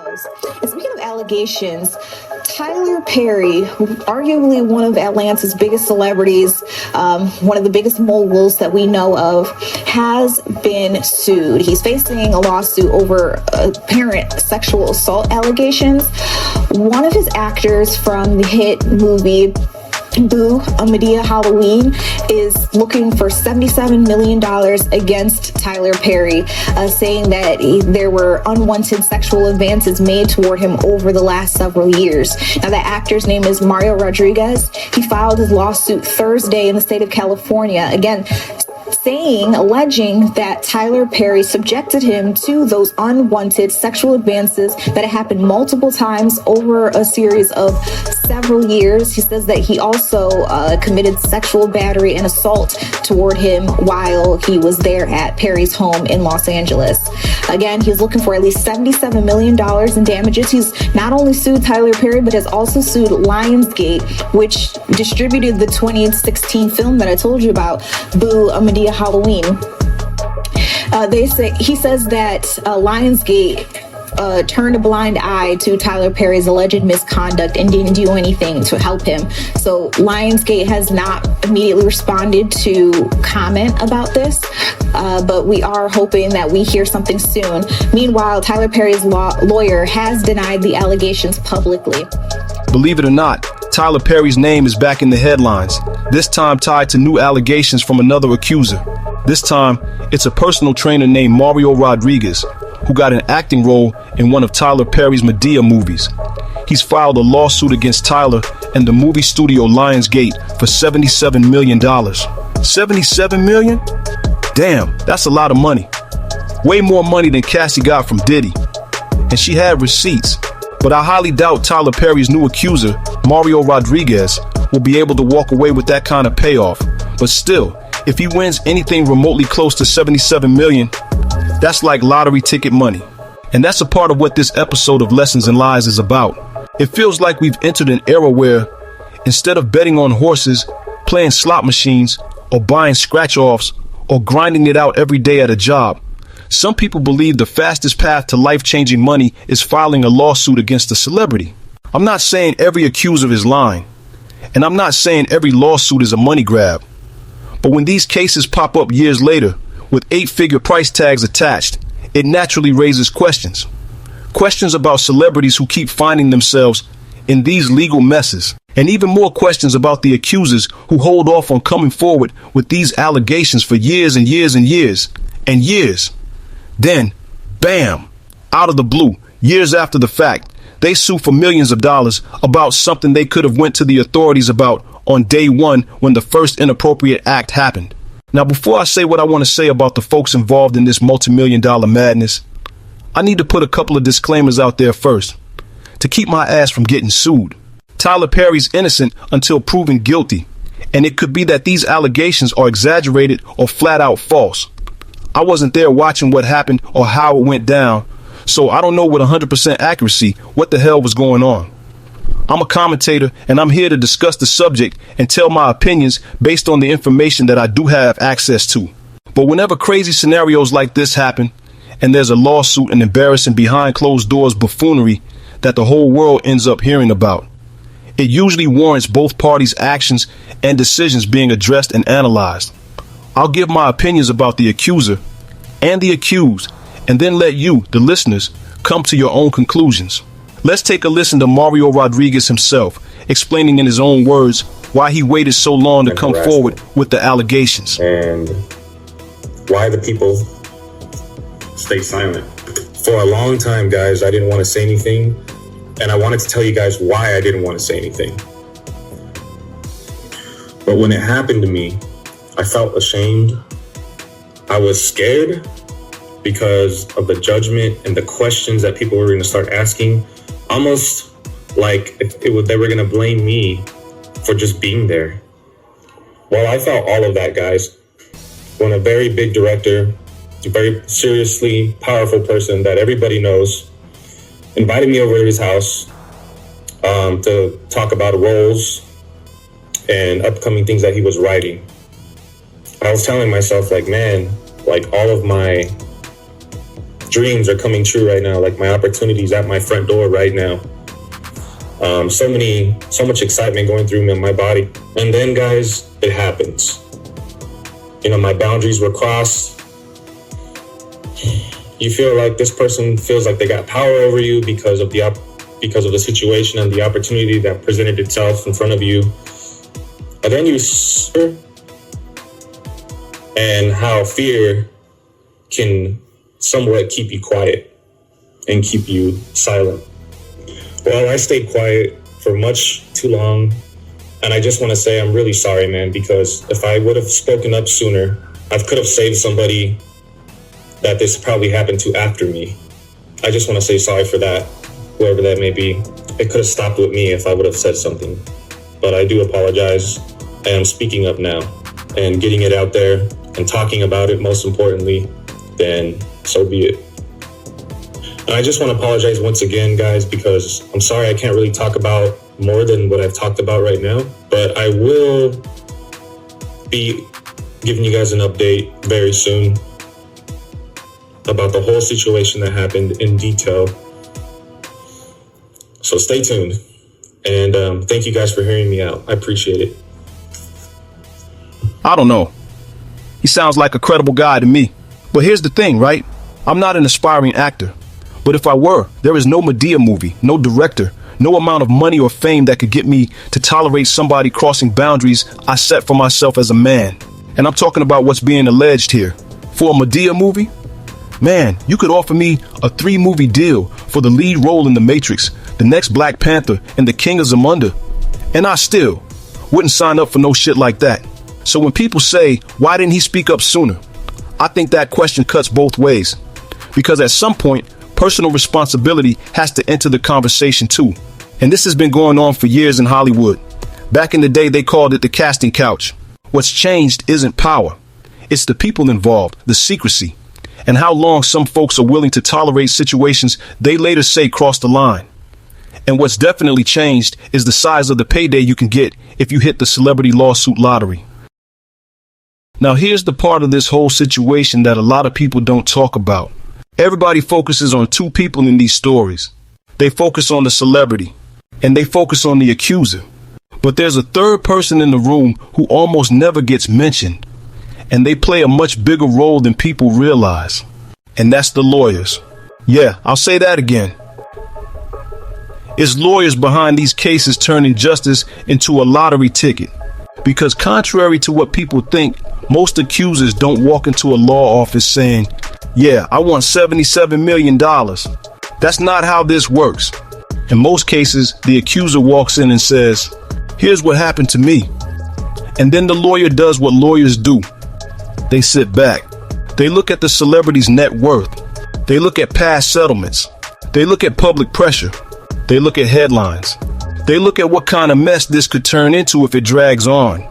And speaking of allegations, Tyler Perry, arguably one of Atlanta's biggest celebrities, one of the biggest moguls that we know of, has been sued. He's facing a lawsuit over apparent sexual assault allegations. One of his actors from the hit movie Boo, A Madea Halloween, is looking for $77 million against Tyler Perry, saying that there were unwanted sexual advances made toward him over the last several years. Now, the actor's name is Mario Rodriguez. He filed his lawsuit Thursday in the state of California, again, alleging that Tyler Perry subjected him to those unwanted sexual advances that happened multiple times over a series of several years. He says that he also committed sexual battery and assault toward him while he was there at Perry's home in Los Angeles. Again, he's looking for at least $77 million in damages. He's not only sued Tyler Perry, but has also sued Lionsgate, which distributed the 2016 film that I told you about, Boo, A Madea Halloween. He says that Lionsgate turned a blind eye to Tyler Perry's alleged misconduct and didn't do anything to help him. So Lionsgate has not immediately responded to comment about this, but we are hoping that we hear something soon. Meanwhile, Tyler Perry's lawyer has denied the allegations publicly. Believe it or not, Tyler Perry's name is back in the headlines, this time tied to new allegations from another accuser. This time, it's a personal trainer named Mario Rodriguez, who got an acting role in one of Tyler Perry's Madea movies. He's filed a lawsuit against Tyler and the movie studio Lionsgate for $77 million. $77 million? Damn, that's a lot of money. Way more money than Cassie got from Diddy. And she had receipts. But I highly doubt Tyler Perry's new accuser, Mario Rodriguez, will be able to walk away with that kind of payoff. But still, if he wins anything remotely close to $77 million, that's like lottery ticket money. And that's a part of what this episode of Lessons in Lies is about. It feels like we've entered an era where, instead of betting on horses, playing slot machines, or buying scratch-offs, or grinding it out every day at a job, some people believe the fastest path to life-changing money is filing a lawsuit against a celebrity. I'm not saying every accuser is lying, and I'm not saying every lawsuit is a money grab. But when these cases pop up years later, with 8-figure price tags attached, it naturally raises questions. Questions about celebrities who keep finding themselves in these legal messes. And even more questions about the accusers who hold off on coming forward with these allegations for years and years and years and years. Then, bam, out of the blue, years after the fact, they sue for millions of dollars about something they could have went to the authorities about on day one when the first inappropriate act happened. Now, before I say what I want to say about the folks involved in this multi-million-dollar madness, I need to put a couple of disclaimers out there first, to keep my ass from getting sued. Tyler Perry's innocent until proven guilty, and it could be that these allegations are exaggerated or flat out false. I wasn't there watching what happened or how it went down, so I don't know with 100% accuracy what the hell was going on. I'm a commentator, and I'm here to discuss the subject and tell my opinions based on the information that I do have access to. But whenever crazy scenarios like this happen, and there's a lawsuit and embarrassing behind closed doors buffoonery that the whole world ends up hearing about, it usually warrants both parties' actions and decisions being addressed and analyzed. I'll give my opinions about the accuser and the accused, and then let you, the listeners, come to your own conclusions. Let's take a listen to Mario Rodriguez himself, explaining in his own words why he waited so long to come forward with the allegations. And why the people stay silent. For a long time, guys, I didn't want to say anything, and I wanted to tell you guys why I didn't want to say anything. But when it happened to me, I felt ashamed. I was scared because of the judgment and the questions that people were going to start asking. Almost like they were going to blame me for just being there. Well, I felt all of that, guys. When a very big director, a very seriously powerful person that everybody knows, invited me over to his house to talk about roles and upcoming things that he was writing. I was telling myself, like, man, like all of my dreams are coming true right now. Like my opportunities at my front door right now. So much excitement going through my body. And then, guys, it happens. You know, my boundaries were crossed. You feel like this person feels like they got power over you because of the situation and the opportunity that presented itself in front of you. And then and how fear can somewhat keep you quiet and keep you silent. Well, I stayed quiet for much too long. And I just want to say I'm really sorry, man, because if I would have spoken up sooner, I could have saved somebody that this probably happened to after me. I just want to say sorry for that, whoever that may be. It could have stopped with me if I would have said something. But I do apologize. I am speaking up now and getting it out there and talking about it, most importantly, then so be it. And I just want to apologize once again, guys, because I'm sorry I can't really talk about more than what I've talked about right now, but I will be giving you guys an update very soon about the whole situation that happened in detail. So stay tuned. And thank you guys for hearing me out. I appreciate it. I don't know. He sounds like a credible guy to me. But here's the thing, right? I'm not an aspiring actor. But if I were, there is no Medea movie, no director, no amount of money or fame that could get me to tolerate somebody crossing boundaries I set for myself as a man. And I'm talking about what's being alleged here. For a Medea movie? Man, you could offer me a 3-movie deal for the lead role in The Matrix, the next Black Panther, and The King of Zamunda. And I still wouldn't sign up for no shit like that. So when people say, why didn't he speak up sooner? I think that question cuts both ways. Because at some point, personal responsibility has to enter the conversation too. And this has been going on for years in Hollywood. Back in the day, they called it the casting couch. What's changed isn't power. It's the people involved, the secrecy, and how long some folks are willing to tolerate situations they later say cross the line. And what's definitely changed is the size of the payday you can get if you hit the celebrity lawsuit lottery. Now here's the part of this whole situation that a lot of people don't talk about. Everybody focuses on 2 people in these stories. They focus on the celebrity, and they focus on the accuser. But there's a third person in the room who almost never gets mentioned, and they play a much bigger role than people realize. And that's the lawyers. Yeah, I'll say that again. It's lawyers behind these cases turning justice into a lottery ticket. Because contrary to what people think, most accusers don't walk into a law office saying, yeah, I want $77 million. That's not how this works. In most cases, the accuser walks in and says, here's what happened to me. And then the lawyer does what lawyers do. They sit back. They look at the celebrity's net worth. They look at past settlements. They look at public pressure. They look at headlines. They look at what kind of mess this could turn into if it drags on.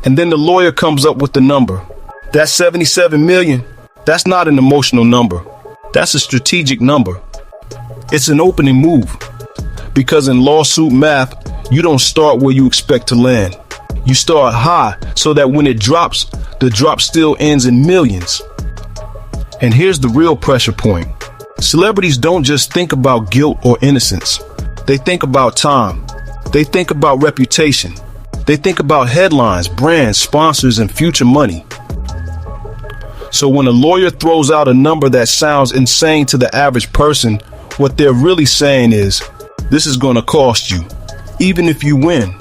And then the lawyer comes up with the number. That 77 million, that's not an emotional number. That's a strategic number. It's an opening move. Because in lawsuit math, you don't start where you expect to land. You start high so that when it drops, the drop still ends in millions. And here's the real pressure point. Celebrities don't just think about guilt or innocence. They think about time. They think about reputation. They think about headlines, brands, sponsors, and future money. So when a lawyer throws out a number that sounds insane to the average person, what they're really saying is, this is going to cost you, even if you win.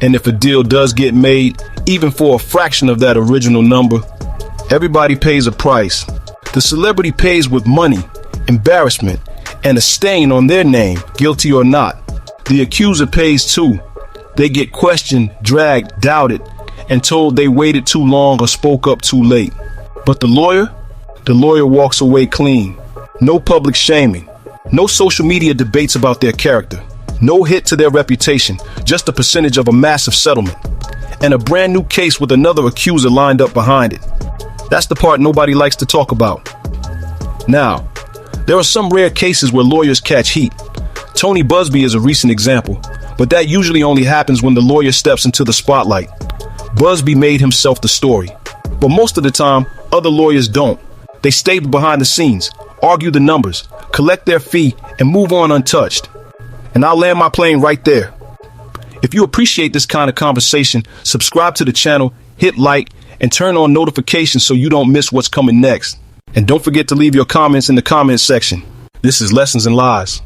And if a deal does get made, even for a fraction of that original number, everybody pays a price. The celebrity pays with money, embarrassment, and a stain on their name, guilty or not. The accuser pays too. They get questioned, dragged, doubted, and told they waited too long or spoke up too late. But the lawyer walks away clean. No public shaming. No social media debates about their character. No hit to their reputation, just a percentage of a massive settlement. And a brand new case with another accuser lined up behind it. That's the part nobody likes to talk about. Now, there are some rare cases where lawyers catch heat. Tony Busby is a recent example, but that usually only happens when the lawyer steps into the spotlight. Busby made himself the story, but most of the time, other lawyers don't. They stay behind the scenes, argue the numbers, collect their fee, and move on untouched. And I'll land my plane right there. If you appreciate this kind of conversation, subscribe to the channel, hit like, and turn on notifications so you don't miss what's coming next. And don't forget to leave your comments in the comments section. This is Lessons in Lies.